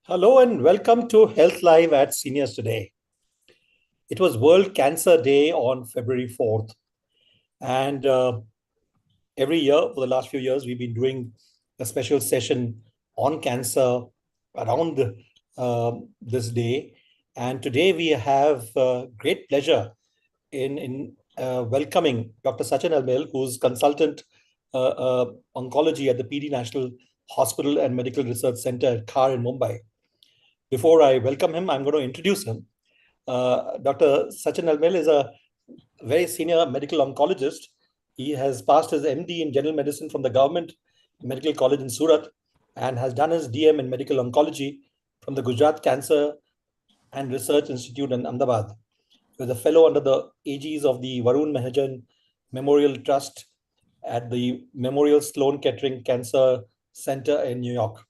Hello and welcome to Health Live at Seniors Today. It was World Cancer Day on February 4th. And every year for the last few years, we've been doing a special session on cancer around this day. And today we have great pleasure in welcoming Dr. Sachin Almel, who's consultant oncology at the PD National Hospital and Medical Research Center at Khar in Mumbai. Before I welcome him, I'm going to introduce him. Dr. Sachin Almel is a very senior medical oncologist. He has passed his MD in general medicine from the Government Medical College in Surat and has done his DM in medical oncology from the Gujarat Cancer and Research Institute in Ahmedabad. He was a fellow under the aegis of the Varun Mahajan Memorial Trust at the Memorial Sloan Kettering Cancer Center in New York.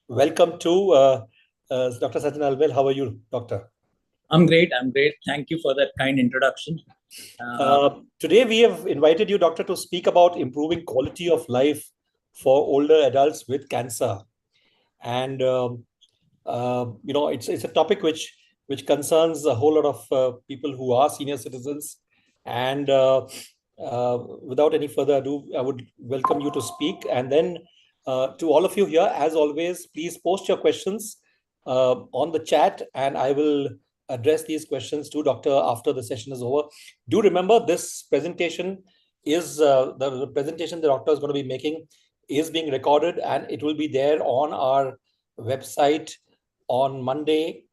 Welcome to Dr. Sachin Almel. How are you, doctor? I'm great. Thank you for that kind introduction. Today, we have invited you, doctor, to speak about improving quality of life for older adults with cancer. And, it's a topic which concerns a whole lot of people who are senior citizens. And without any further ado, I would welcome you to speak. And then to all of you here, as always, please post your questions on the chat, and I will address these questions to doctor after the session is over. Do remember this presentation is the presentation the doctor is going to be making is being recorded, and it will be there on our website on Monday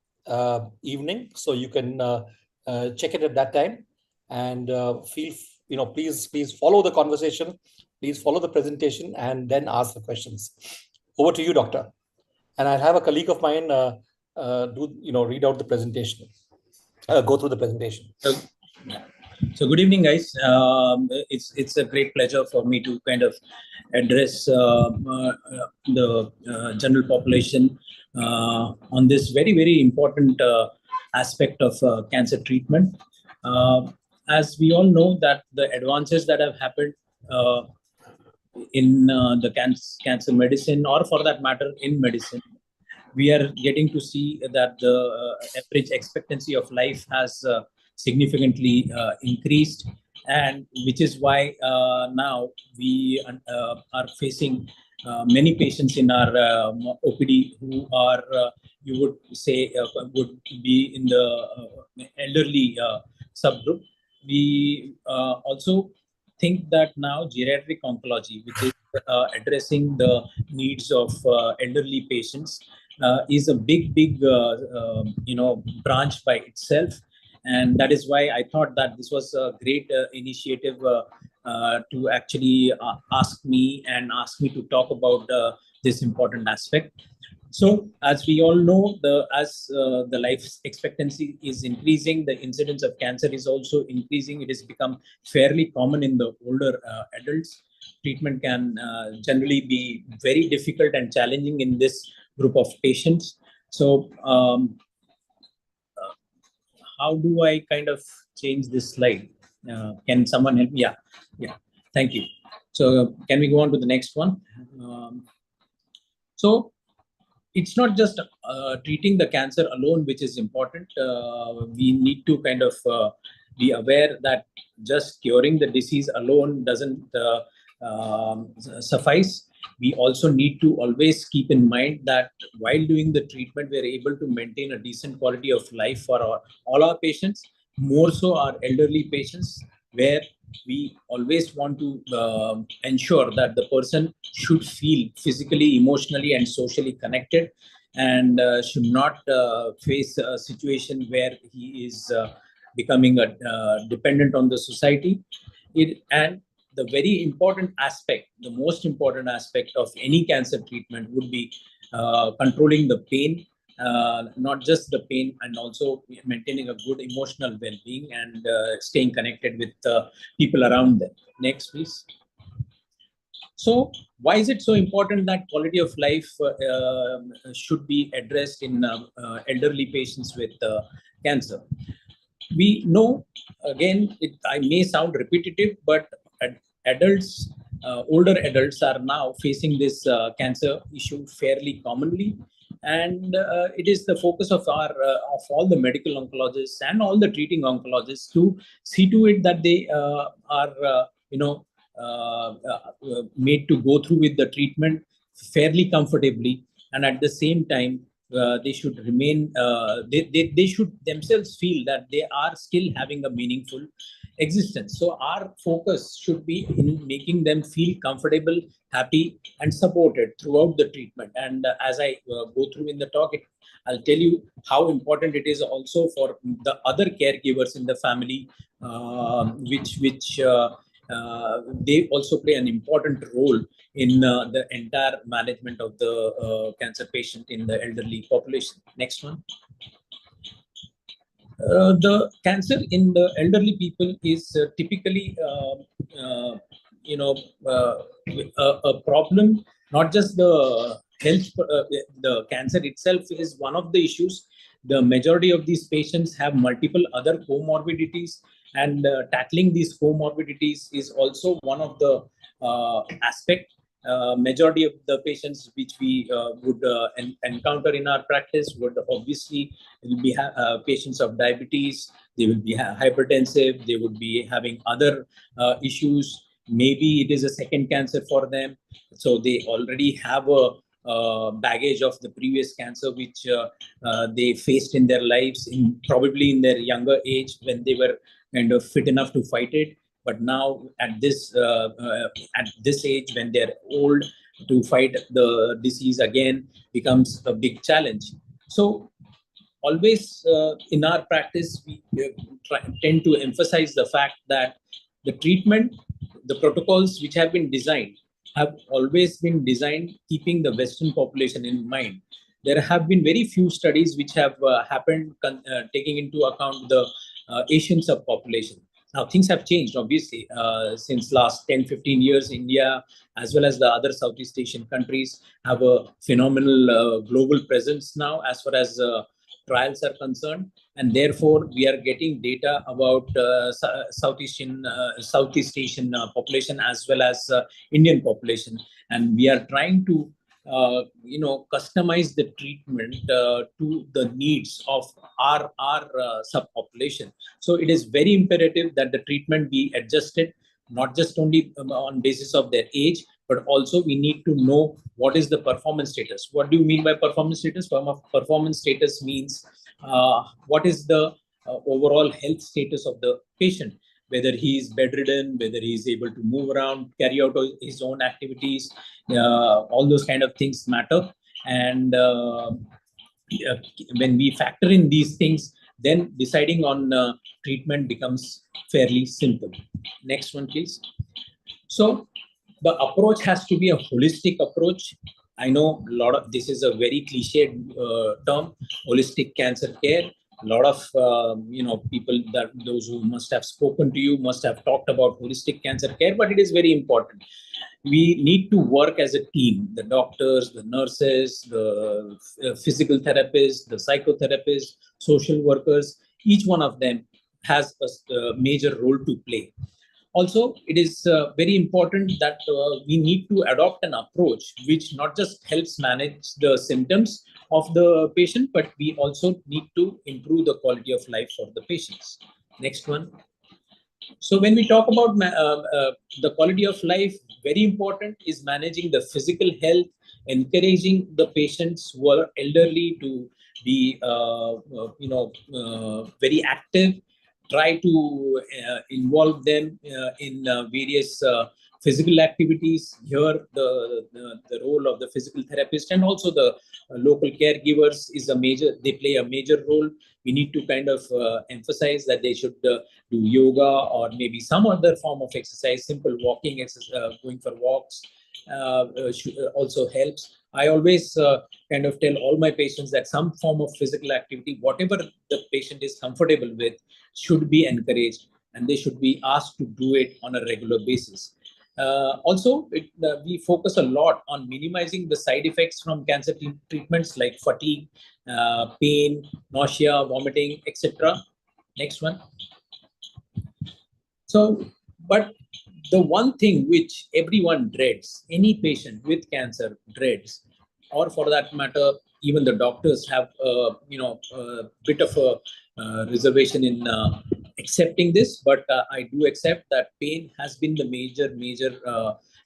evening, so you can check it at that time. And please follow the conversation, please follow the presentation, and then ask the questions. Over to you, doctor. And I'll have a colleague of mine read out the presentation, go through the presentation. So good evening, guys. It's a great pleasure for me to kind of address the general population on this very, very important aspect of cancer treatment. As we all know that the advances that have happened in the cancer medicine, or for that matter in medicine, we are getting to see that the average expectancy of life has significantly increased, and which is why now we are facing many patients in our OPD who are, you would say, would be in the elderly subgroup. We also think that now geriatric oncology, which is addressing the needs of elderly patients, is a big branch by itself. And that is why I thought that this was a great initiative to actually ask me to talk about this important aspect. So, as we all know, as the life expectancy is increasing, the incidence of cancer is also increasing. It has become fairly common in the older adults. Treatment can generally be very difficult and challenging in this group of patients. So, how do I kind of change this slide? Can someone help me? Yeah. Thank you. So, can we go on to the next one? So, it's not just treating the cancer alone which is important. We need to kind of be aware that just curing the disease alone doesn't suffice. We also need to always keep in mind that while doing the treatment, we're able to maintain a decent quality of life for all our patients, more so our elderly patients, where we always want to ensure that the person should feel physically, emotionally, and socially connected, and should not face a situation where he is becoming dependent on the society. And the very important aspect, the most important aspect of any cancer treatment would be controlling the pain, not just the pain, and also maintaining a good emotional well-being and staying connected with people around them. Next, please. So, why is it so important that quality of life should be addressed in elderly patients with cancer? We know, again, I may sound repetitive, but adults older adults are now facing this cancer issue fairly commonly. And it is the focus of all the medical oncologists and all the treating oncologists to see to it that they are made to go through with the treatment fairly comfortably, and at the same time they should remain they should themselves feel that they are still having a meaningful existence. So our focus should be in making them feel comfortable, happy, and supported throughout the treatment. And as I go through in the talk, I'll tell you how important it is also for the other caregivers in the family, which they also play an important role in the entire management of the cancer patient in the elderly population. Next one. The cancer in the elderly people is typically, a problem. Not just the health, the cancer itself is one of the issues. The majority of these patients have multiple other comorbidities, and tackling these comorbidities is also one of the aspect. Majority of the patients which we would encounter in our practice would obviously will be patients of diabetes. They will be hypertensive. They would be having other issues. Maybe it is a second cancer for them, so they already have a baggage of the previous cancer which they faced in their lives, probably in their younger age when they were kind of fit enough to fight it. But now at this age, when they're old, to fight the disease again becomes a big challenge. So always in our practice, we tend to emphasize the fact that the treatment, the protocols which have been designed, have always been designed keeping the Western population in mind. There have been very few studies which have happened taking into account the Asian subpopulation. Now, things have changed, obviously, since last 10, 15 years. India, as well as the other Southeast Asian countries, have a phenomenal global presence now as far as trials are concerned. And therefore, we are getting data about Southeast Asian population as well as Indian population. And we are trying to customize the treatment to the needs of our subpopulation. So it is very imperative that the treatment be adjusted, not just only on basis of their age, but also we need to know what is the performance status. What do you mean by performance status? Performance status means what is the overall health status of the patient, whether he is bedridden, whether he is able to move around, carry out his own activities. All those kind of things matter. And when we factor in these things, then deciding on treatment becomes fairly simple. Next one, please. So the approach has to be a holistic approach. I know this is a very cliched term, holistic cancer care. A lot of people, that those who must have spoken to you must have talked about holistic cancer care, but it is very important. We need to work as a team: the doctors, the nurses, the physical therapists, the psychotherapists, social workers. Each one of them has a major role to play. Also, it is very important that we need to adopt an approach which not just helps manage the symptoms of the patient, but we also need to improve the quality of life for the patients. Next one. So when we talk about the quality of life, very important is managing the physical health, encouraging the patients who are elderly to be very active. Try to involve them in various physical activities. Here, the role of the physical therapist and also the local caregivers they play a major role. We need to kind of emphasize that they should do yoga or maybe some other form of exercise. Simple walking exercise, going for walks also helps. I always kind of tell all my patients that some form of physical activity, whatever the patient is comfortable with, should be encouraged, and they should be asked to do it on a regular basis. Also, we focus a lot on minimizing the side effects from cancer treatments like fatigue, pain, nausea, vomiting, etc. Next one. So, but the one thing which everyone dreads, any patient with cancer dreads, or for that matter, even the doctors have, a bit of a reservation in accepting this, but I do accept that pain has been the major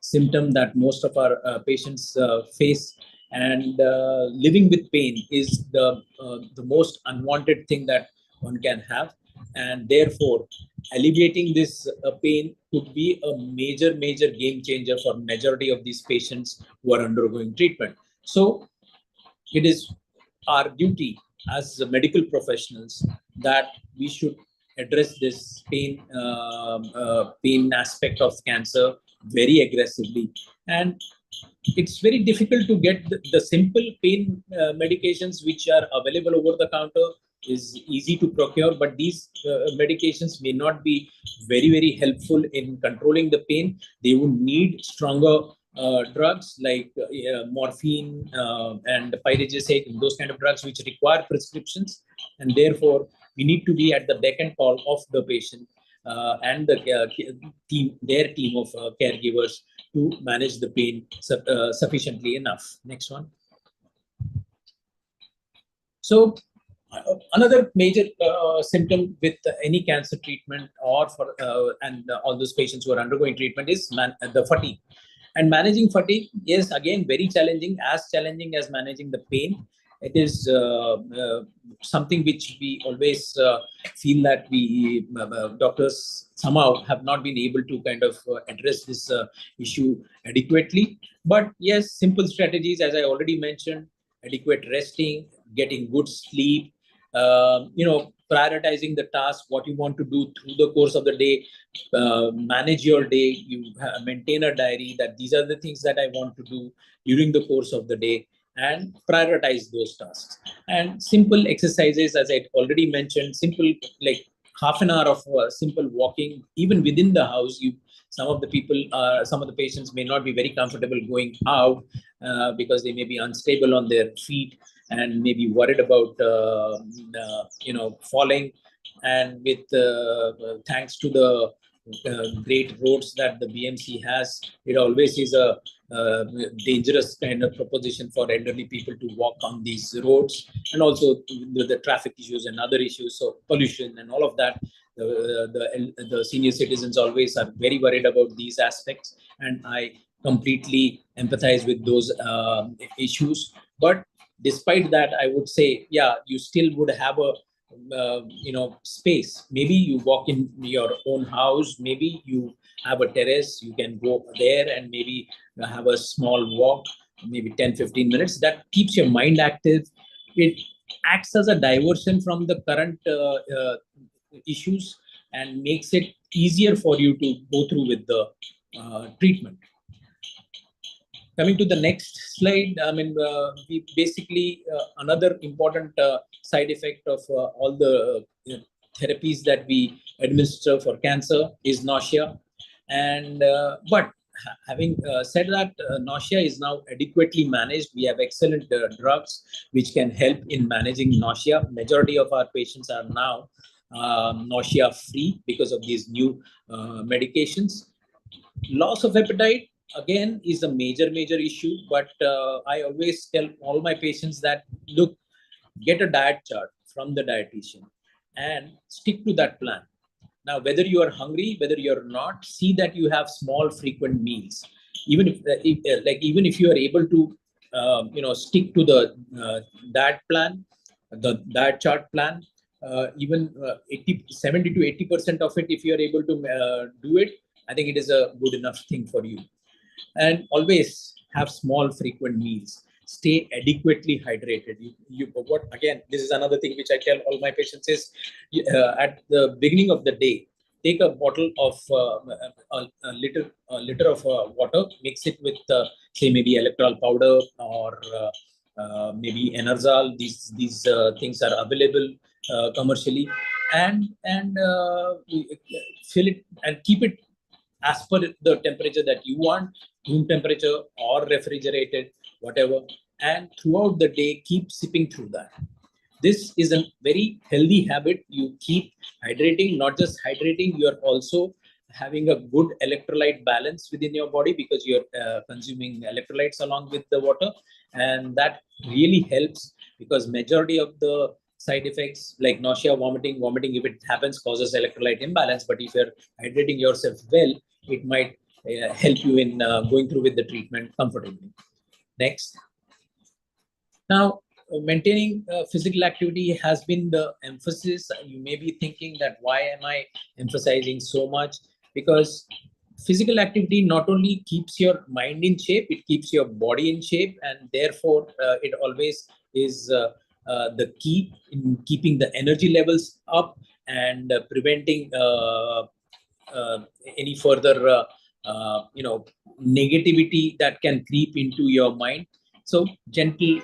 symptom that most of our patients face, and living with pain is the most unwanted thing that one can have, and therefore alleviating this pain could be a major game changer for majority of these patients who are undergoing treatment. So it is our duty as medical professionals that we should address this pain aspect of cancer very aggressively. And it's very difficult to get the simple pain medications which are available over the counter is easy to procure, but these medications may not be very helpful in controlling the pain. They would need stronger drugs like morphine and pyragisate, and those kind of drugs which require prescriptions, and therefore we need to be at the beck and call of the patient and the their team of caregivers to manage the pain sufficiently enough. Next one. So another major symptom with any cancer treatment or for all those patients who are undergoing treatment is the fatigue. And managing fatigue is again very challenging as managing the pain. It is something which we always feel that we doctors somehow have not been able to kind of address this issue adequately. But yes, simple strategies, as I already mentioned: adequate resting, getting good sleep, prioritizing the task, what you want to do through the course of the day, manage your day, you maintain a diary that these are the things that I want to do during the course of the day, and prioritize those tasks. And simple exercises, as I already mentioned, simple like half an hour of simple walking, even within the house. Some of the patients may not be very comfortable going out because they may be unstable on their feet and may be worried about falling. And with thanks to the great roads that the BMC has, it always is a dangerous kind of proposition for elderly people to walk on these roads, and also the traffic issues and other issues, so pollution and all of that. The senior citizens always are very worried about these aspects, and I completely empathize with those issues. But despite that, I would say, yeah, you still would have a space. Maybe you walk in your own house, maybe you have a terrace, you can go there and maybe have a small walk, maybe 10-15 minutes. That keeps your mind active. It acts as a diversion from the current issues and makes it easier for you to go through with the treatment. Coming to the next slide, we basically another important side effect of all the therapies that we administer for cancer is nausea. And but having said that, nausea is now adequately managed. We have excellent drugs which can help in managing nausea. Majority of our patients are now nausea free because of these new medications. Loss of appetite again is a major issue, but I always tell all my patients that, look, get a diet chart from the dietitian and stick to that plan. Now, whether you are hungry, whether you're not, see that you have small frequent meals. Even if you are able to stick to the diet plan, the diet chart plan, even 70 to 80% of it, if you are able to do it, I think it is a good enough thing for you. And always have small frequent meals. Stay adequately hydrated. Again, this is another thing which I tell all my patients is at the beginning of the day, take a bottle of a liter of water, mix it with say maybe electrol powder or maybe Enerzal. These things are available commercially, and fill it and keep it as per the temperature that you want, room temperature or refrigerated, whatever. And throughout the day, keep sipping through that. This is a very healthy habit. You keep hydrating, not just hydrating, you are also having a good electrolyte balance within your body, because you're consuming electrolytes along with the water, and that really helps, because majority of the side effects like nausea, vomiting, if it happens, causes electrolyte imbalance. But if you're hydrating yourself well, it might help you in going through with the treatment comfortably. Next. Now, maintaining physical activity has been the emphasis. You may be thinking that why am I emphasizing so much? Because physical activity not only keeps your mind in shape, it keeps your body in shape, and therefore it always is the key in keeping the energy levels up and preventing any further negativity that can creep into your mind. So gentle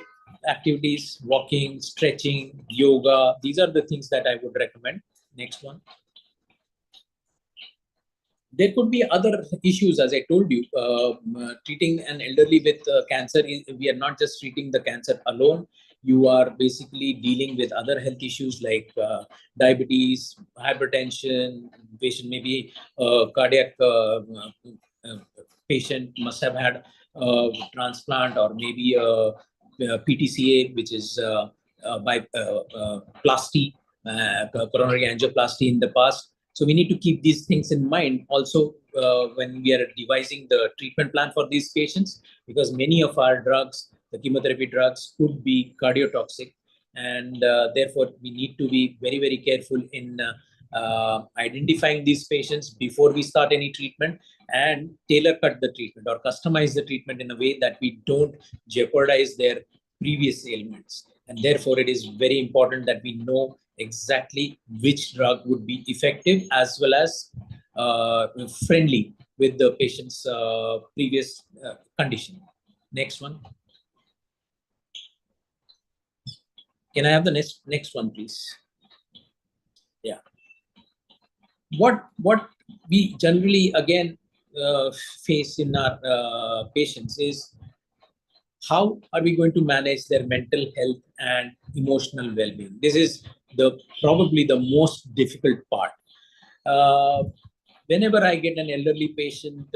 activities, walking, stretching, yoga, these are the things that I would recommend. Next one. There could be other issues, as I told you. Treating an elderly with cancer, we are not just treating the cancer alone. You are basically dealing with other health issues like diabetes, hypertension. Patient maybe cardiac patient must have had transplant, or maybe PTCA, which is by plasty, coronary angioplasty in the past. So we need to keep these things in mind also when we are devising the treatment plan for these patients, because many of our drugs, the chemotherapy drugs, could be cardiotoxic, and therefore we need to be very, very careful in identifying these patients before we start any treatment, and tailor cut the treatment or customize the treatment in a way that we don't jeopardize their previous ailments. And therefore it is very important that we know exactly which drug would be effective as well as friendly with the patient's previous condition. Next one. Can I have the next one, please? Yeah. What we generally again face in our patients is, how are we going to manage their mental health and emotional well-being? This is probably the most difficult part. Whenever I get an elderly patient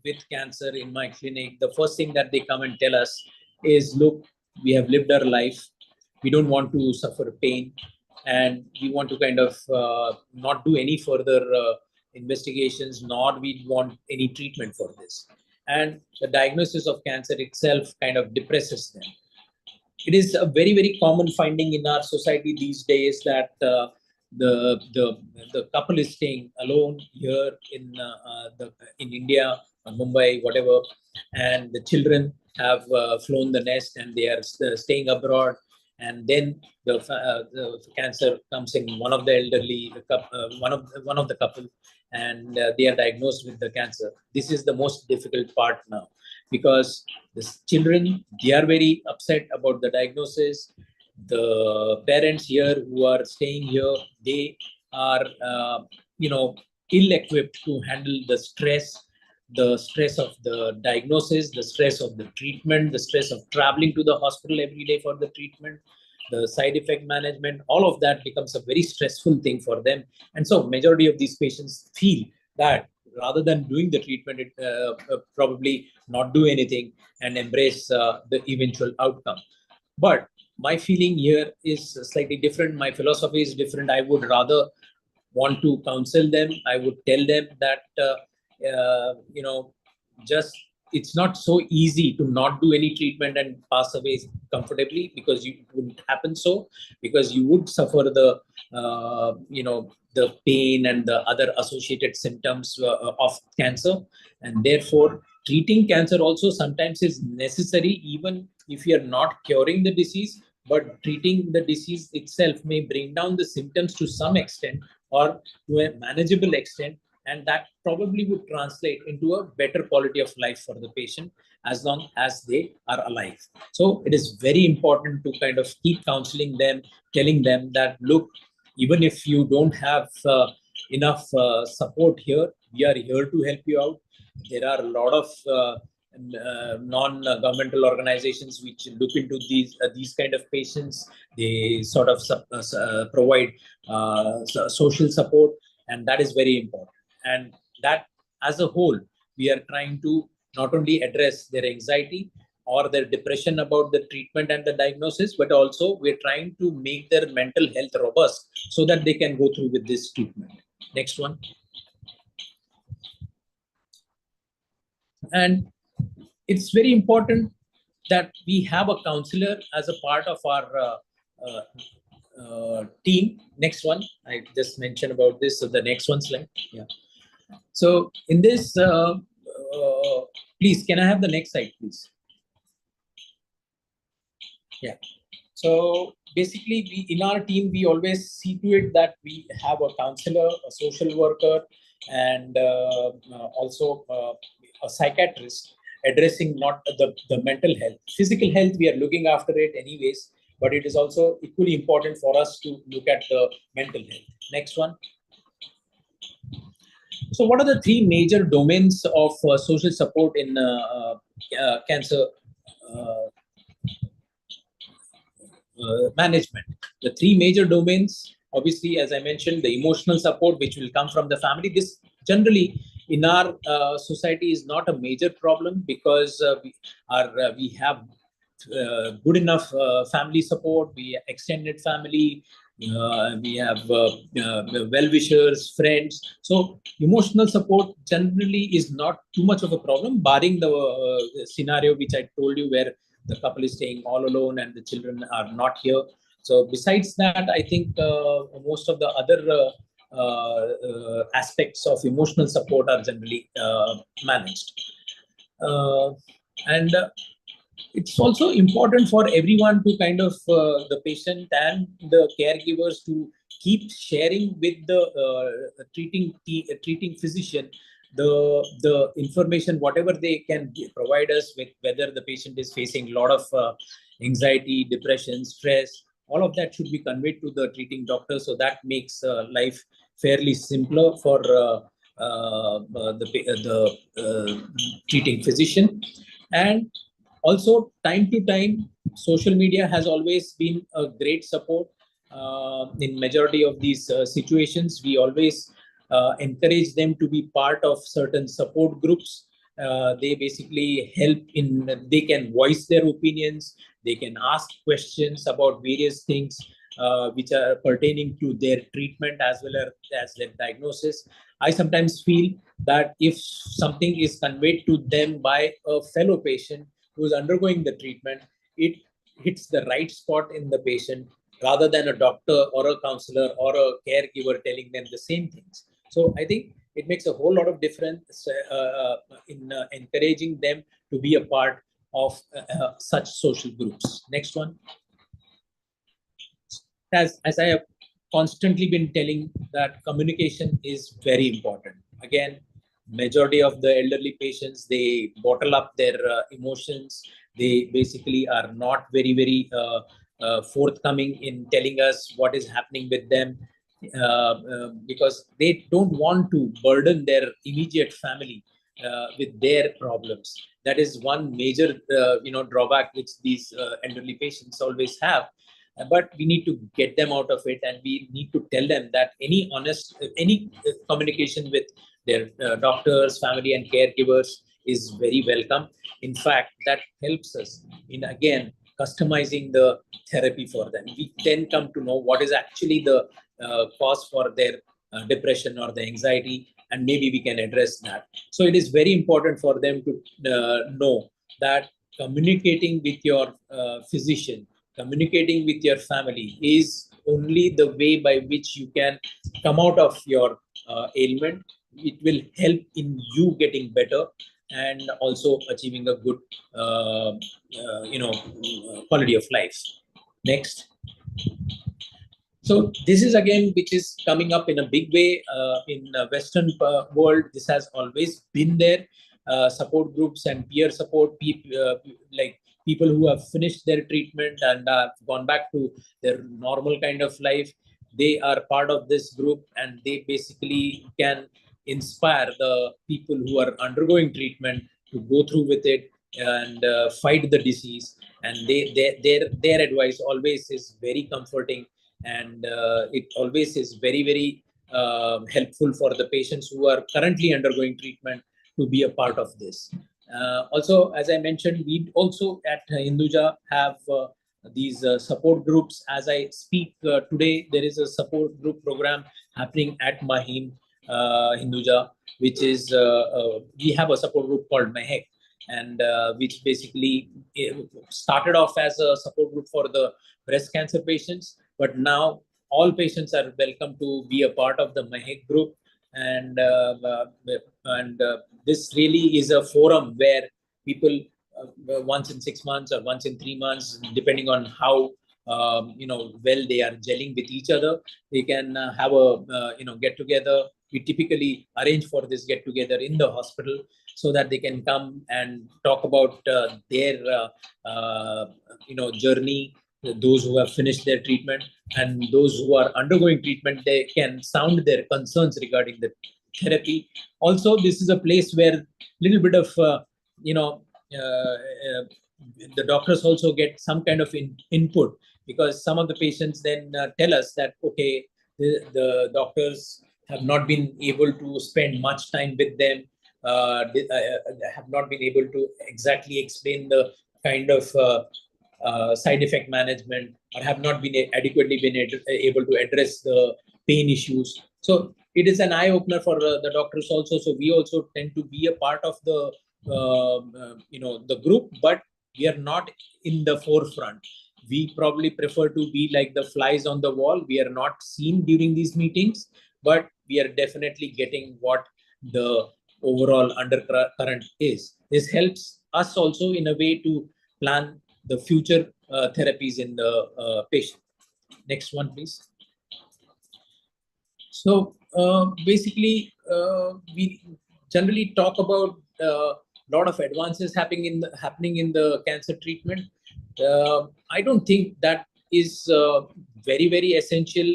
with cancer in my clinic, the first thing that they come and tell us is, look, we have lived our life. We don't want to suffer pain, and we want to kind of not do any further investigations, nor we want any treatment for this. And the diagnosis of cancer itself kind of depresses them. It is a very, very common finding in our society these days that the couple is staying alone here in India or Mumbai, whatever, and the children have flown the nest and they are staying abroad. And then the cancer comes in one of the elderly, one of the couple, and they are diagnosed with the cancer. This is the most difficult part now, because the children, they are very upset about the diagnosis. The parents here who are staying here, they are ill-equipped to handle the stress of the diagnosis, the stress of the treatment, the stress of traveling to the hospital every day for the treatment, the side effect management. All of that becomes a very stressful thing for them. And so majority of these patients feel that rather than doing the treatment, probably not do anything and embrace the eventual outcome. But my feeling here is slightly different. My philosophy is different. I would rather want to counsel them. I would tell them that just it's not so easy to not do any treatment and pass away comfortably, because it wouldn't happen so, because you would suffer the the pain and the other associated symptoms of cancer. And therefore treating cancer also sometimes is necessary, even if you are not curing the disease, but treating the disease itself may bring down the symptoms to some extent or to a manageable extent, and that probably would translate into a better quality of life for the patient as long as they are alive. So it is very important to kind of keep counseling them, telling them that, look, even if you don't have enough support here, we are here to help you out. There are a lot of non-governmental organizations which look into these kind of patients. They sort of provide social support, and that is very important. And that as a whole, we are trying to not only address their anxiety or their depression about the treatment and the diagnosis, but also we're trying to make their mental health robust so that they can go through with this treatment. Next one. And it's very important that we have a counselor as a part of our team. Next one. I just mentioned about this. So the next one slide. Yeah. So in this, please, can I have the next slide, please? Yeah. So basically, we in our team, we always see to it that we have a counselor, a social worker, and also a psychiatrist addressing not the mental health. Physical health, we are looking after it anyways, but it is also equally important for us to look at the mental health. Next one. So what are the three major domains of social support in cancer management? The three major domains, obviously, as I mentioned, the emotional support, which will come from the family. This generally in our society is not a major problem because we have good enough family support. We extended family. We have well-wishers, friends. So emotional support generally is not too much of a problem, barring the scenario which I told you where the couple is staying all alone and the children are not here. So besides that, I think most of the other aspects of emotional support are generally managed. And it's also important for everyone to kind of the patient and the caregivers to keep sharing with the treating physician the information, whatever they can provide us with, whether the patient is facing a lot of anxiety, depression, stress. All of that should be conveyed to the treating doctor, so that makes life fairly simpler for the treating physician. And also, time to time, social media has always been a great support. In majority of these situations, we always encourage them to be part of certain support groups. They basically help in, they can voice their opinions, they can ask questions about various things which are pertaining to their treatment as well as their diagnosis. I sometimes feel that if something is conveyed to them by a fellow patient who is undergoing the treatment, it hits the right spot in the patient rather than a doctor or a counselor or a caregiver telling them the same things. So I think it makes a whole lot of difference in encouraging them to be a part of such social groups. Next one. As I have constantly been telling, that communication is very important. Again, majority of the elderly patients, they bottle up their emotions. They basically are not very forthcoming in telling us what is happening with them, because they don't want to burden their immediate family with their problems. That is one major drawback which these elderly patients always have. But we need to get them out of it, and we need to tell them that any communication with their doctors, family and caregivers is very welcome. In fact, that helps us in, again, customizing the therapy for them. We then come to know what is actually the cause for their depression or the anxiety, and maybe we can address that. So it is very important for them to know that communicating with your physician, communicating with your family is only the way by which you can come out of your ailment. It will help in you getting better and also achieving a good quality of life. Next. So this is again which is coming up in a big way in Western world. This has always been there. Support groups and peer support, like people who have finished their treatment and have gone back to their normal kind of life. They are part of this group, and they basically can inspire the people who are undergoing treatment to go through with it and fight the disease. And their advice always is very comforting, and it always is very helpful for the patients who are currently undergoing treatment to be a part of this. Also, as I mentioned, we also at Hinduja have these support groups. As I speak today, there is a support group program happening at Mahim Hinduja, which is we have a support group called Mehek, and which basically started off as a support group for the breast cancer patients, but now all patients are welcome to be a part of the Mehek group, and this really is a forum where people once in 6 months or once in 3 months, depending on how well they are gelling with each other, they can have a get together. We typically arrange for this get together in the hospital so that they can come and talk about their journey. Those who have finished their treatment and those who are undergoing treatment, they can sound their concerns regarding the therapy. Also, this is a place where little bit of the doctors also get some kind of input, because some of the patients then tell us that okay, the doctors have not been able to spend much time with them, have not been able to exactly explain the kind of side effect management, or have not been adequately been able to address the pain issues. So it is an eye opener for the doctors also. So we also tend to be a part of the the group, but we are not in the forefront. We probably prefer to be like the flies on the wall. We are not seen during these meetings, but we are definitely getting what the overall undercurrent is. This helps us also in a way to plan the future therapies in the patient. Next one, please. So basically, we generally talk about a lot of advances happening in the cancer treatment. I don't think that is very, very essential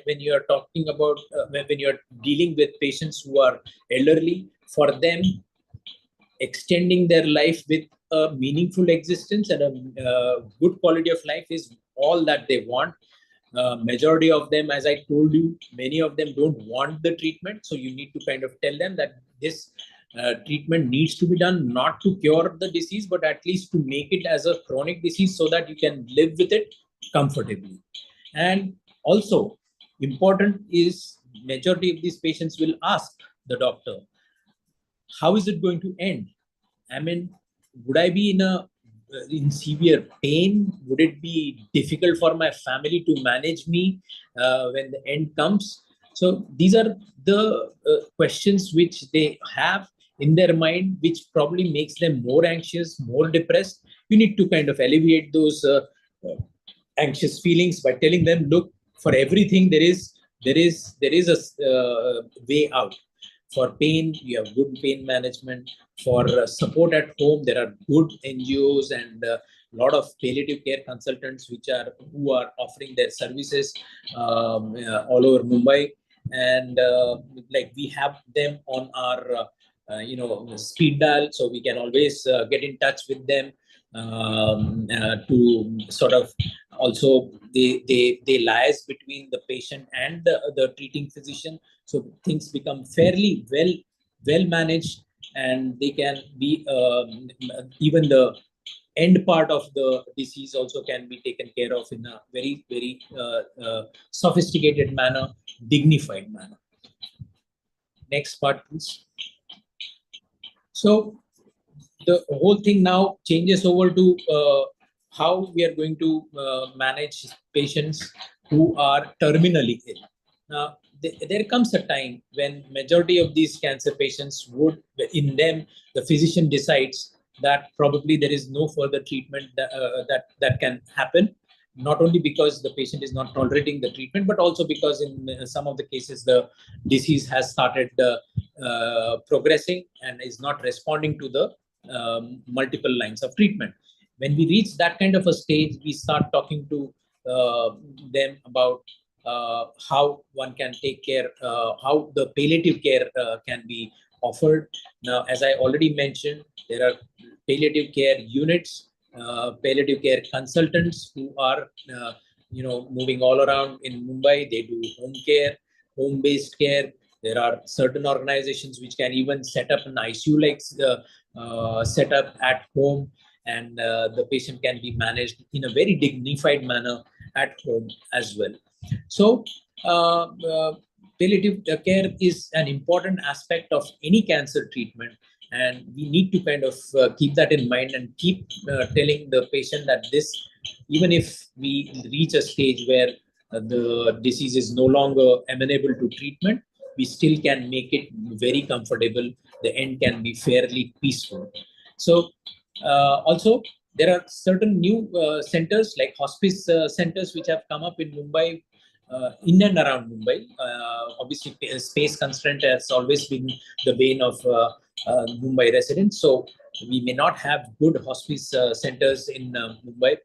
when you are talking about when you are dealing with patients who are elderly. For them, extending their life with a meaningful existence and a good quality of life is all that they want. Majority of them, as I told you, many of them don't want the treatment. So you need to kind of tell them that this treatment needs to be done not to cure the disease, but at least to make it as a chronic disease so that you can live with it comfortably. And also important is majority of these patients will ask the doctor, how is it going to end? I mean, would I be in severe pain? Would it be difficult for my family to manage me when the end comes? So these are the questions which they have in their mind, which probably makes them more anxious, more depressed. You need to kind of alleviate those anxious feelings by telling them, look, for everything there is a way out. For pain, you have good pain management. For support at home, there are good NGOs and a lot of palliative care consultants who are offering their services all over Mumbai. And like we have them on our speed dial, so we can always get in touch with them to sort of also they liaise between the patient and the treating physician, so things become fairly well managed, and they can be even the end part of the disease also can be taken care of in a very, very sophisticated manner, dignified manner. Next part, please. So the whole thing now changes over to how we are going to manage patients who are terminally ill. Now, there comes a time when majority of these cancer patients would, in them, the physician decides that probably there is no further treatment that can happen. Not only because the patient is not tolerating the treatment, but also because in some of the cases the disease has started progressing and is not responding to the multiple lines of treatment. When we reach that kind of a stage, we start talking to them about how one can take care, how the palliative care can be offered. Now, as I already mentioned, there are palliative care units, palliative care consultants who are moving all around in Mumbai. They do home care. home-based care. There are certain organizations which can even set up an ICU-like setup at home, and the patient can be managed in a very dignified manner at home as well. So palliative care is an important aspect of any cancer treatment, and we need to kind of keep that in mind and keep telling the patient that this, even if we reach a stage where the disease is no longer amenable to treatment, we still can make it very comfortable. The end can be fairly peaceful. So also, there are certain new centers like hospice centers which have come up in Mumbai, in and around Mumbai. Obviously, space constraint has always been the bane of Mumbai residents. So we may not have good hospice centers in Mumbai,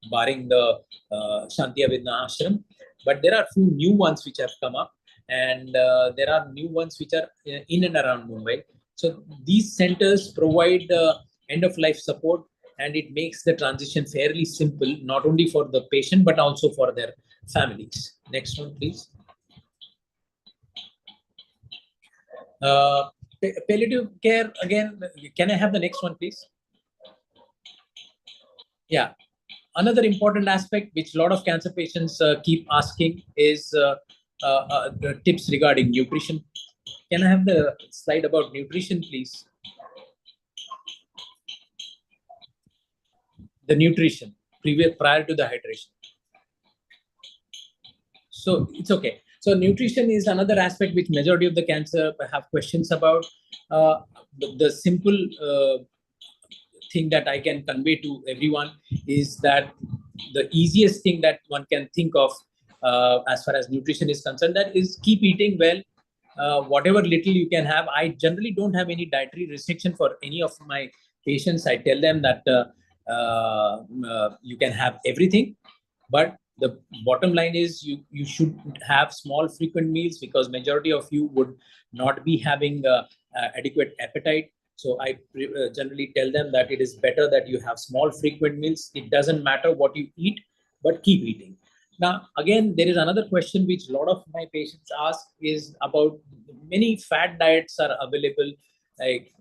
barring the Shanti Avedna Ashram. But there are few new ones which have come up, and there are new ones which are in and around Mumbai. So these centers provide end-of-life support, and it makes the transition fairly simple, not only for the patient, but also for their families. Next one, please. Palliative care, again, can I have the next one, please? Yeah. Another important aspect which a lot of cancer patients keep asking is the tips regarding nutrition. Can I have the slide about nutrition, please? The nutrition prior to the hydration. So it's okay. So nutrition is another aspect which majority of the cancer have questions about. The simple thing that I can convey to everyone is that the easiest thing that one can think of as far as nutrition is concerned, that is keep eating well. Whatever little you can have. I generally don't have any dietary restriction for any of my patients. I tell them that you can have everything, but the bottom line is you should have small frequent meals, because majority of you would not be having adequate appetite. So I generally tell them that it is better that you have small frequent meals. It doesn't matter what you eat, but keep eating. Now, again, there is another question which a lot of my patients ask is about many fad diets are available. Like,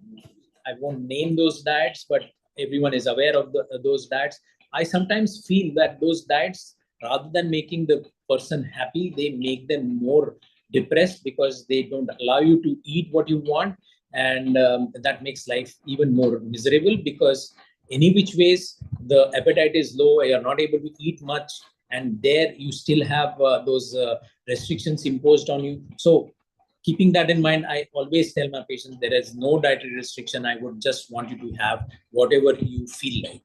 I won't name those diets, but everyone is aware of those diets. I sometimes feel that those diets, rather than making the person happy, they make them more depressed, because they don't allow you to eat what you want. And that makes life even more miserable, because any which ways the appetite is low, you're not able to eat much, and there you still have those restrictions imposed on you. So keeping that in mind, I always tell my patients there is no dietary restriction. I would just want you to have whatever you feel like.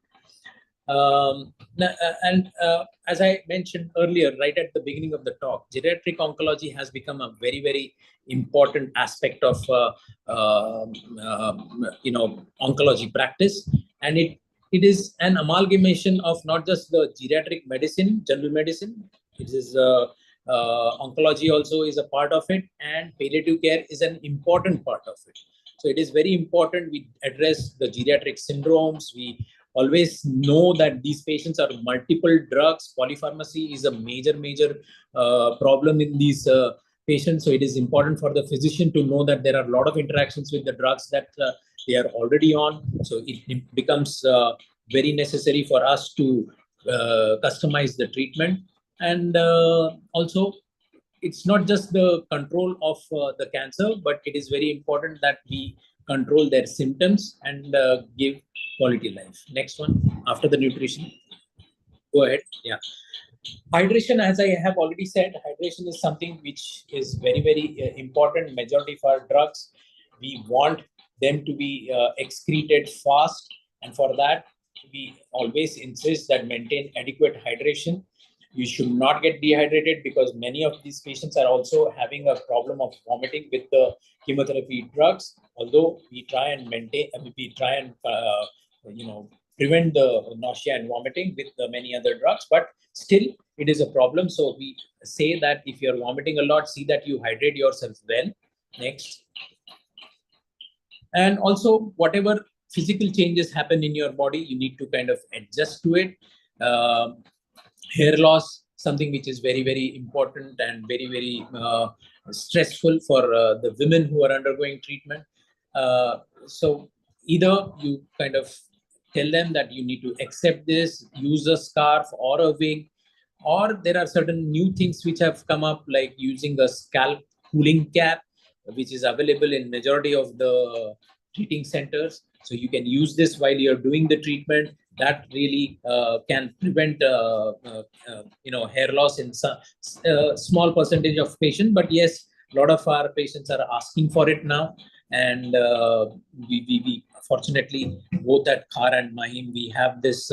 As I mentioned earlier, right at the beginning of the talk, geriatric oncology has become a very, very important aspect of oncology practice, and it is an amalgamation of not just the geriatric medicine, general medicine. It is oncology also is a part of it, and palliative care is an important part of it. So it is very important we address the geriatric syndromes. We always know that these patients are multiple drugs. Polypharmacy is a major problem in these patients. So it is important for the physician to know that there are a lot of interactions with the drugs that they are already on. So it becomes very necessary for us to customize the treatment. And also, it's not just the control of the cancer, but it is very important that we control their symptoms and give quality life. Next one, after the nutrition. Go ahead. Yeah. Hydration, as I have already said, hydration is something which is very, very important. Majority of our drugs, we want them to be excreted fast. And for that, we always insist that maintain adequate hydration. You should not get dehydrated, because many of these patients are also having a problem of vomiting with the chemotherapy drugs. Although we try and prevent the nausea and vomiting with many other drugs, but still it is a problem. So we say that if you're vomiting a lot, see that you hydrate yourself well. Next. And also, whatever physical changes happen in your body, you need to kind of adjust to it. Hair loss, something which is very, very important and very, very stressful for the women who are undergoing treatment. So either you kind of tell them that you need to accept this, use a scarf or a wig, or there are certain new things which have come up, like using a scalp cooling cap, which is available in majority of the treating centers. So you can use this while you're doing the treatment. That really can prevent hair loss in some small percentage of patients. But yes, a lot of our patients are asking for it now, and we fortunately, both at Khar and Mahim, we have this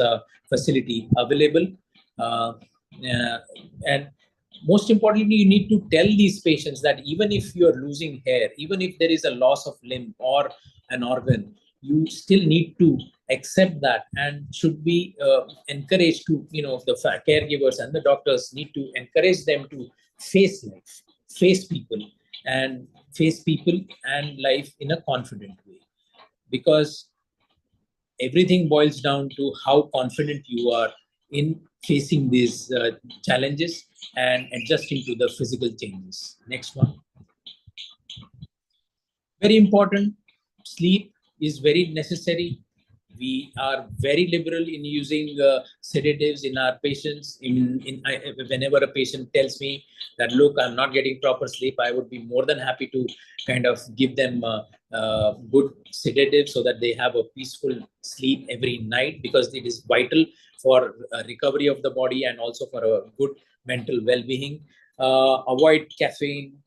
facility available. And most importantly, you need to tell these patients that even if you are losing hair, even if there is a loss of limb or an organ, you still need to accept that, and should be encouraged to, the caregivers and the doctors need to encourage them to face life, face people and life in a confident way, because everything boils down to how confident you are in facing these challenges and adjusting to the physical changes. Next one. Very important, sleep is very necessary. We are very liberal in using sedatives in our patients. Whenever a patient tells me that, look, I'm not getting proper sleep, I would be more than happy to kind of give them good sedatives so that they have a peaceful sleep every night, because it is vital for recovery of the body and also for a good mental well-being. Avoid caffeine,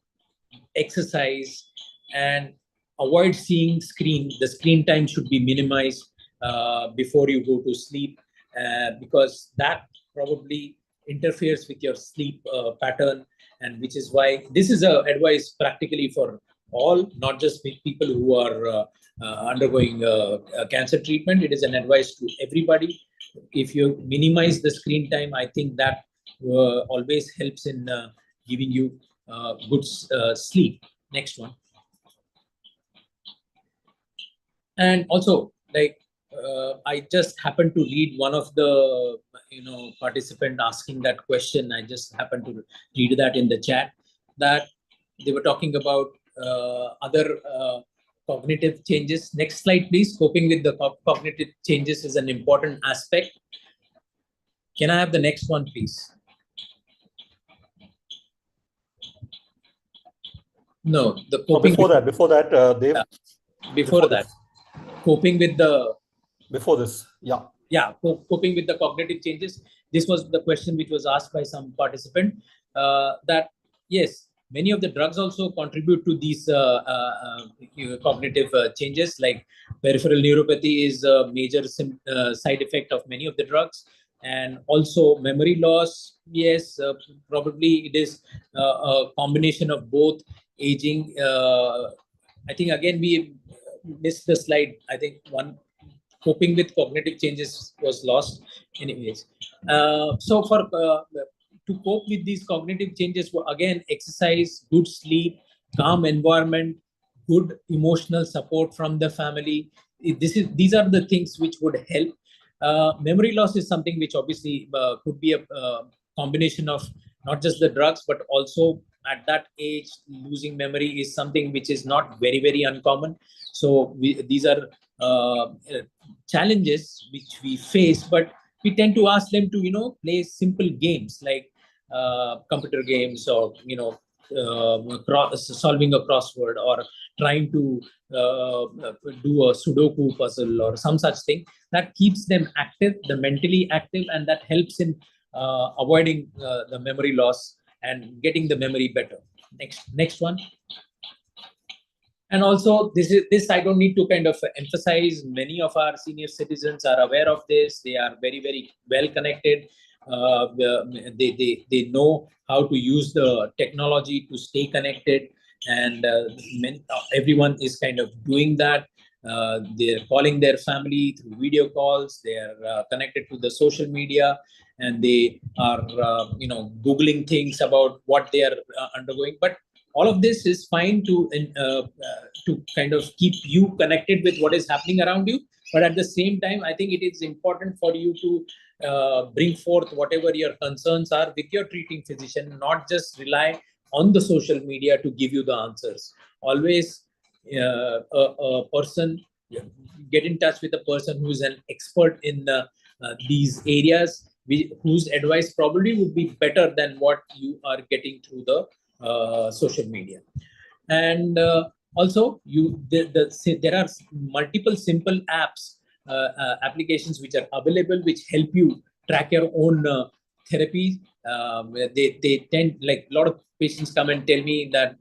exercise, and avoid seeing screen. The screen time should be minimized before you go to sleep, because that probably interferes with your sleep pattern, and which is why this is a advice practically for all, not just people who are undergoing cancer treatment. It is an advice to everybody. If you minimize the screen time, I think that always helps in giving you good sleep. Next one. And also, like, I just happened to read one of the participant asking that question. I just happened to read that in the chat, that they were talking about other cognitive changes. Next slide, please. Coping with the cognitive changes is an important aspect. Can I have the next one, please? No, the coping. Before that, Dave. Before that, coping with the. Before this, yeah. Yeah, coping with the cognitive changes. This was the question which was asked by some participant, that yes, many of the drugs also contribute to these cognitive changes, like peripheral neuropathy is a major side effect of many of the drugs, and also memory loss. Yes, probably it is a combination of both. Aging, I think again we missed the slide. I think one, coping with cognitive changes was lost anyways. So for to cope with these cognitive changes, again, exercise, good sleep, calm environment, good emotional support from the family. These are the things which would help. Memory loss is something which obviously could be a combination of not just the drugs, but also at that age, losing memory is something which is not very, very uncommon. So these are challenges which we face, but we tend to ask them to play simple games like computer games, or solving a crossword, or trying to do a Sudoku puzzle or some such thing that keeps them active, the mentally active, and that helps in avoiding the memory loss and getting the memory better. Next one. And also, this I don't need to kind of emphasize. Many of our senior citizens are aware of this. They are very, very well connected. They know how to use the technology to stay connected, and everyone is kind of doing that. They're calling their family through video calls. They are connected to the social media, and they are Googling things about what they are undergoing. But all of this is fine to kind of keep you connected with what is happening around you. But at the same time, I think it is important for you to bring forth whatever your concerns are with your treating physician, not just rely on the social media to give you the answers. Always a person, get in touch with a person who's an expert in these areas, whose advice probably would be better than what you are getting through the social media. And also, there are multiple simple apps, applications which are available, which help you track your own therapy. They tend, like a lot of patients come and tell me that,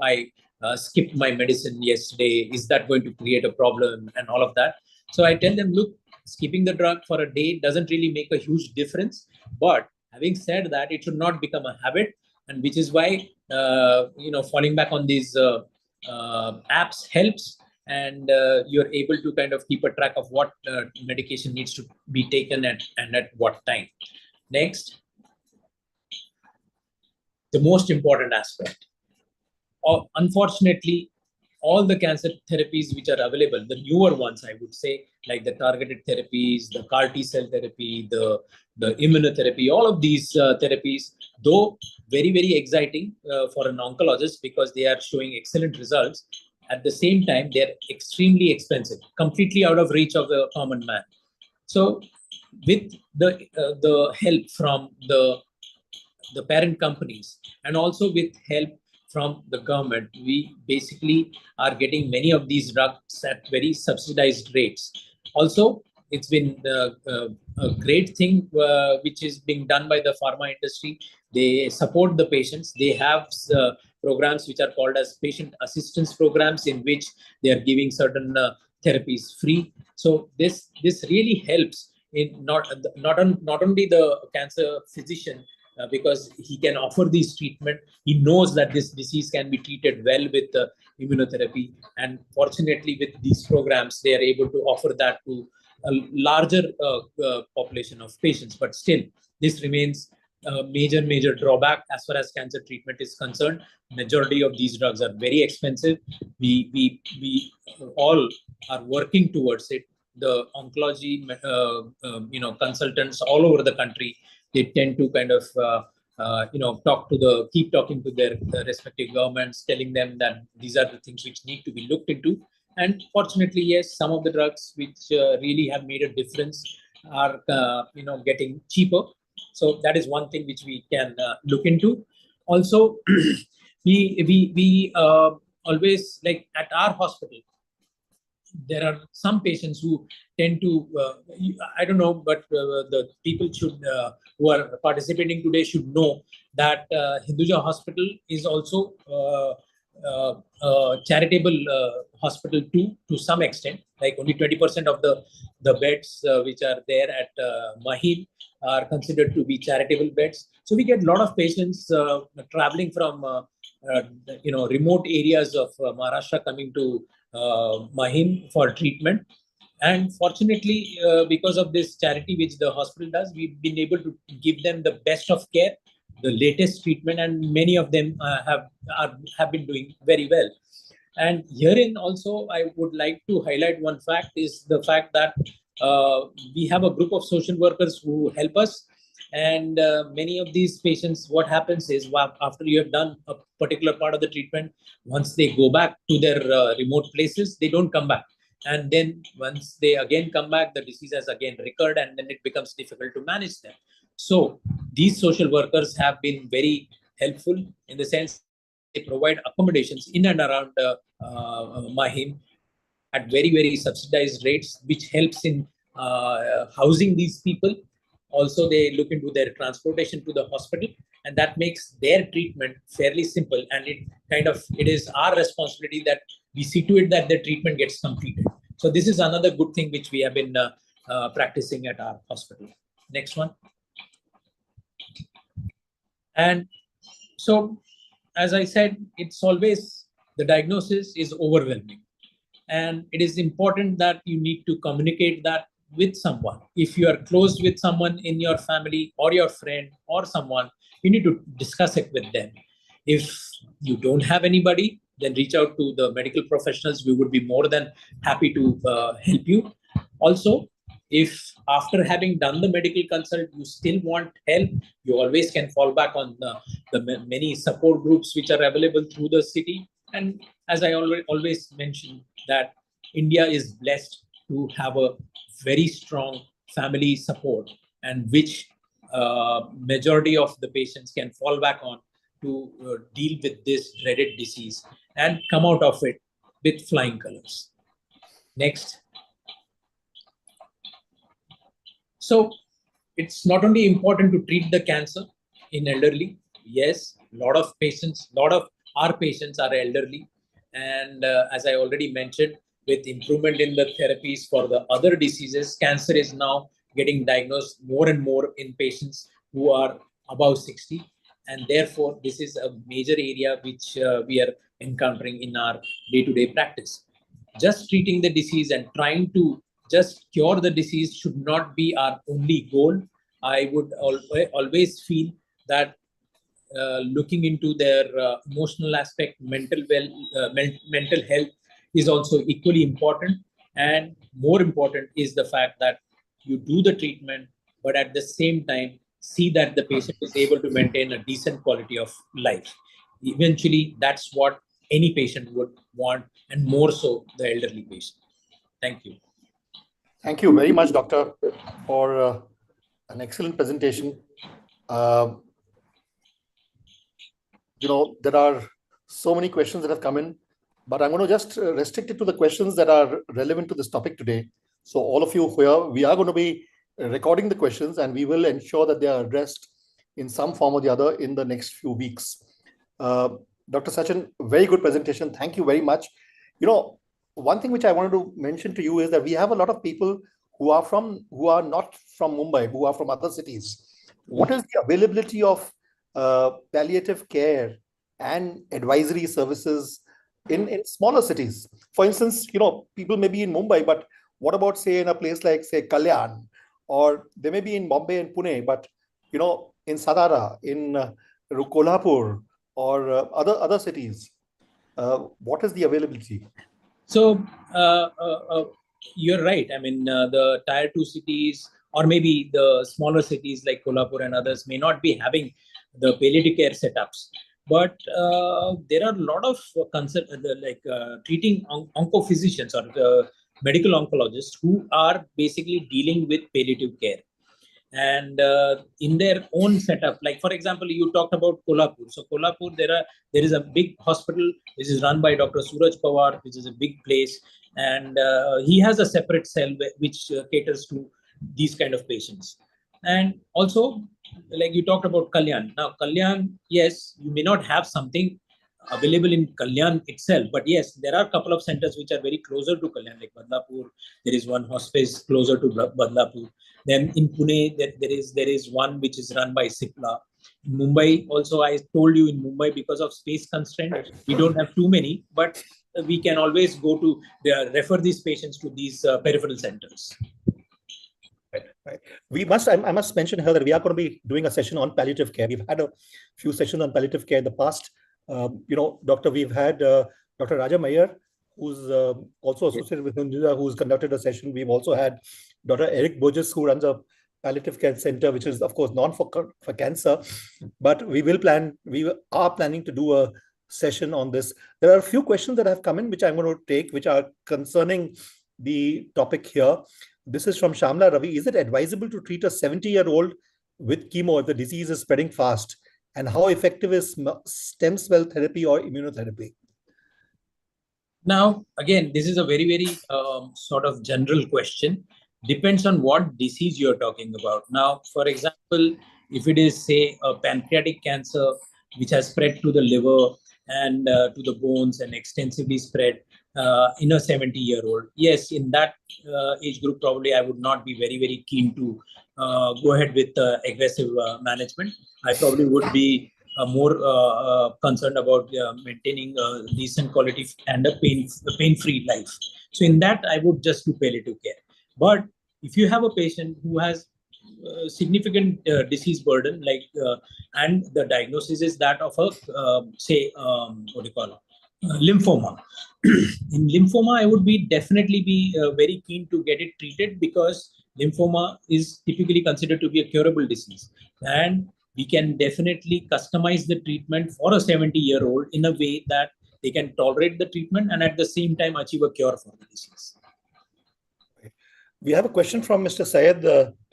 I skipped my medicine yesterday. Is that going to create a problem and all of that? So I tell them, look, skipping the drug for a day doesn't really make a huge difference. But having said that, it should not become a habit, and which is why falling back on these apps helps, and you're able to kind of keep a track of what medication needs to be taken and at what time. Next, the most important aspect. Unfortunately, all the cancer therapies which are available, the newer ones, I would say, like the targeted therapies, the CAR T cell therapy, the immunotherapy, all of these therapies, though very, very exciting for an oncologist because they are showing excellent results, at the same time, they're extremely expensive, completely out of reach of the common man. So with the help from the parent companies, and also with help from the government, we basically are getting many of these drugs at very subsidized rates. Also, it's been a great thing which is being done by the pharma industry. They support the patients. They have programs which are called as patient assistance programs, in which they are giving certain therapies free. So this really helps in not only the cancer physician, because he can offer these treatment. He knows that this disease can be treated well with immunotherapy. And fortunately, with these programs, they are able to offer that to a larger population of patients. But still, this remains a major drawback as far as cancer treatment is concerned. Majority of these drugs are very expensive. We all are working towards it. The oncology consultants all over the country, they tend to kind of keep talking to their respective governments, telling them that these are the things which need to be looked into. And fortunately, yes, some of the drugs which really have made a difference are getting cheaper. So that is one thing which we can look into. Also, we always, like at our hospital, there are some patients who tend to, I don't know, but the people who are participating today should know that Hinduja Hospital is also charitable hospital too, to some extent. Like only 20% of the beds which are there at Mahim are considered to be charitable beds. So we get a lot of patients traveling from remote areas of Maharashtra coming to Mahim for treatment. And fortunately, because of this charity which the hospital does, we've been able to give them the best of care, the latest treatment, and many of them have been doing very well. And herein also, I would like to highlight one fact, is the fact that we have a group of social workers who help us. And many of these patients, what happens is, after you have done a particular part of the treatment, once they go back to their remote places, they don't come back. And then once they again come back, the disease has again recurred, and then it becomes difficult to manage them. So these social workers have been very helpful, in the sense they provide accommodations in and around Mahim at very, very subsidized rates, which helps in housing these people. Also, they look into their transportation to the hospital, and that makes their treatment fairly simple. And it is our responsibility that we see to it that the treatment gets completed. So this is another good thing which we have been practicing at our hospital. Next one. And so, as I said, it's always, the diagnosis is overwhelming. And it is important that you need to communicate that with someone. If you are close with someone in your family or your friend or someone, you need to discuss it with them. If you don't have anybody, then reach out to the medical professionals. We would be more than happy to help you. Also, If after having done the medical consult, you still want help, you always can fall back on the many support groups which are available through the city. And as I always mention, that India is blessed to have a very strong family support, and which majority of the patients can fall back on to deal with this dreaded disease and come out of it with flying colors. Next. So it's not only important to treat the cancer in elderly. Yes, a lot of our patients are elderly. And as I already mentioned, with improvement in the therapies for the other diseases, cancer is now getting diagnosed more and more in patients who are above 60. And therefore, this is a major area which we are encountering in our day-to-day practice. Just treating the disease and trying to just cure the disease should not be our only goal. I would always feel that looking into their emotional aspect, mental health is also equally important. And more important is the fact that you do the treatment, but at the same time, see that the patient is able to maintain a decent quality of life. Eventually, that's what any patient would want, and more so the elderly patient. Thank you. Thank you very much, Doctor, for an excellent presentation. There are so many questions that have come in, but I'm going to just restrict it to the questions that are relevant to this topic today. So all of you here, we are going to be recording the questions, and we will ensure that they are addressed in some form or the other in the next few weeks. Dr. Sachin, very good presentation. Thank you very much. One thing which I wanted to mention to you is that we have a lot of people who are not from Mumbai, who are from other cities. What is the availability of palliative care and advisory services in smaller cities? For instance, people may be in Mumbai, but what about, say, in a place like, say, Kalyan, or they may be in Bombay and Pune, but in Satara, in Kolhapur, or other cities. What is the availability? So you're right. I mean, the tier 2 cities, or maybe the smaller cities like Kolhapur and others, may not be having the palliative care setups. But there are a lot of treating oncophysicians or medical oncologists who are basically dealing with palliative care. And in their own setup, like for example, you talked about Kolhapur. So Kolhapur, there is a big hospital which is run by Dr. Suraj Pawar, which is a big place, and he has a separate cell which caters to these kind of patients. And also, like you talked about Kalyan. Now, Kalyan, yes, you may not have something available in Kalyan itself, but yes, there are a couple of centers which are very closer to Kalyan, like Badlapur. There is one hospice closer to Badlapur. Then in Pune, there is one which is run by Cipla. In Mumbai, also, I told you, in Mumbai, because of space constraint, we don't have too many, but we can always go to refer these patients to these peripheral centers. Right. I must mention here that we are going to be doing a session on palliative care. We've had a few sessions on palliative care in the past. Doctor, we've had Dr. Raja Mayer, who's also associated with Hinduja, who's conducted a session. We've also had Dr. Eric Burgess, who runs a palliative care center, which is, of course, not for cancer, but we are planning to do a session on this. There are a few questions that have come in, which I'm going to take, which are concerning the topic here. This is from Shamla Ravi. Is it advisable to treat a 70-year-old with chemo if the disease is spreading fast? And how effective is stem cell therapy or immunotherapy? Now, again, this is a very, very sort of general question. Depends on what disease you're talking about. Now, for example, if it is, say, a pancreatic cancer, which has spread to the liver and to the bones and extensively spread in a 70-year-old, yes, in that age group, probably I would not be very, very keen to go ahead with aggressive management. I probably would be more concerned about maintaining a decent quality and a pain-free life. So in that, I would just do palliative care. But if you have a patient who has significant disease burden, and the diagnosis is that of a, lymphoma. In lymphoma, I would definitely be very keen to get it treated, because lymphoma is typically considered to be a curable disease. And we can definitely customize the treatment for a 70-year-old in a way that they can tolerate the treatment and at the same time achieve a cure for the disease. We have a question from Mr. Syed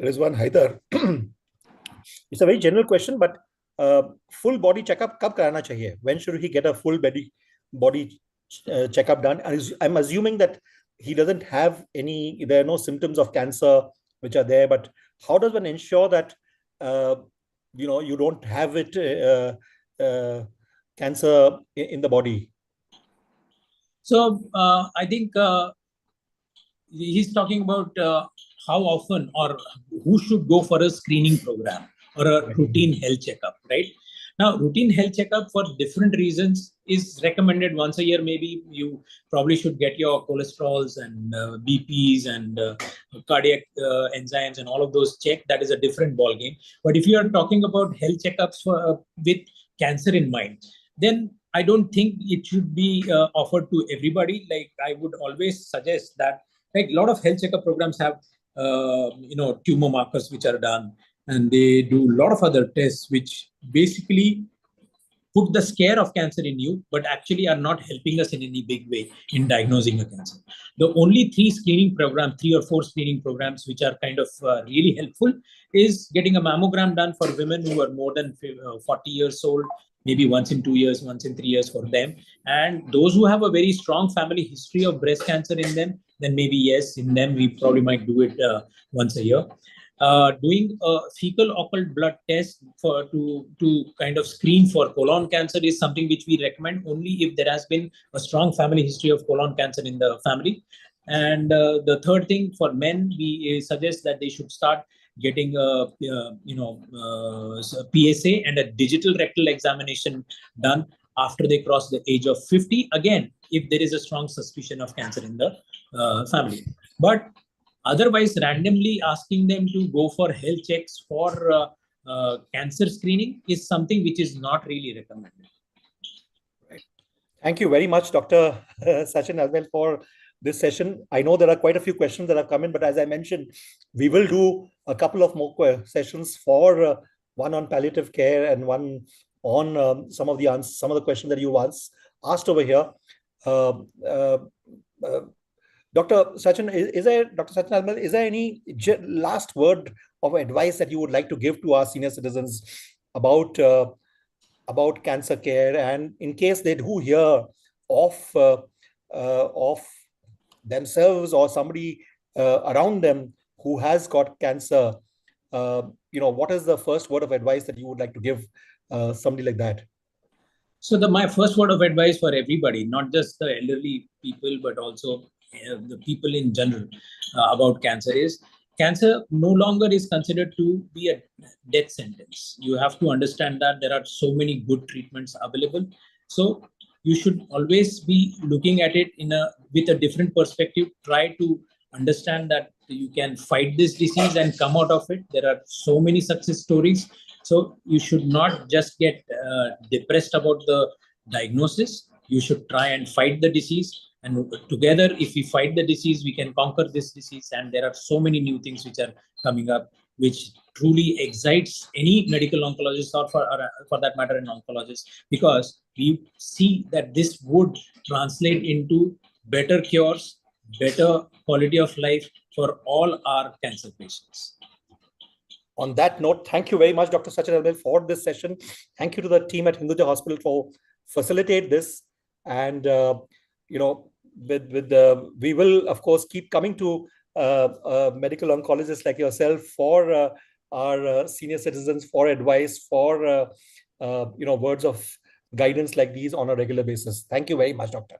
Rizwan Haidar. It's a very general question, but full body checkup kab karana chahiye? When should he get a full body checkup done? And I'm assuming that he doesn't have any, there are no symptoms of cancer which are there, but how does one ensure that you don't have it cancer in the body? So I think he's talking about how often or who should go for a screening program or a routine health checkup, right? Now, routine health checkup for different reasons is recommended once a year. Maybe you probably should get your cholesterols and BPs and cardiac enzymes and all of those checked. That is a different ballgame. But if you are talking about health checkups with cancer in mind, then I don't think it should be offered to everybody. Like, I would always suggest that, like, a lot of health checkup programs have, tumor markers which are done, and they do a lot of other tests which basically put the scare of cancer in you, but actually are not helping us in any big way in diagnosing a cancer. The only three or four screening programs which are kind of really helpful is getting a mammogram done for women who are more than 40 years old, maybe once in 2 years, once in 3 years for them. And those who have a very strong family history of breast cancer in them, then maybe yes, in them we probably might do it once a year. Doing a fecal occult blood test to kind of screen for colon cancer is something which we recommend only if there has been a strong family history of colon cancer in the family. And the third thing, for men, we suggest that they should start getting a PSA and a digital rectal examination done after they cross the age of 50. Again, if there is a strong suspicion of cancer in the family. But otherwise, randomly asking them to go for health checks for cancer screening is something which is not really recommended. Right. Thank you very much, Dr. Sachin, as well, for this session. I know there are quite a few questions that have come in, but as I mentioned, we will do a couple of more sessions for one on palliative care and one on some of the questions that you asked over here. Dr. Sachin, Dr. Sachin Almel, is there any last word of advice that you would like to give to our senior citizens about cancer care, and in case they do hear of themselves or somebody around them who has got cancer, what is the first word of advice that you would like to give somebody like that? So my first word of advice for everybody, not just the elderly people, but also the people in general about cancer is, cancer no longer is considered to be a death sentence. You have to understand that there are so many good treatments available. So you should always be looking at it with a different perspective. Try to understand that you can fight this disease and come out of it. There are so many success stories. So you should not just get depressed about the diagnosis. You should try and fight the disease. And together, if we fight the disease, we can conquer this disease. And there are so many new things which are coming up, which truly excites any medical oncologist, or for that matter, an oncologist, because we see that this would translate into better cures, better quality of life for all our cancer patients. On that note, thank you very much, Dr. Sachin Almel, for this session. Thank you to the team at Hinduja Hospital for facilitate this. And we will, of course, keep coming to medical oncologists like yourself for our senior citizens, for advice, for words of guidance like these on a regular basis. Thank you very much, Doctor.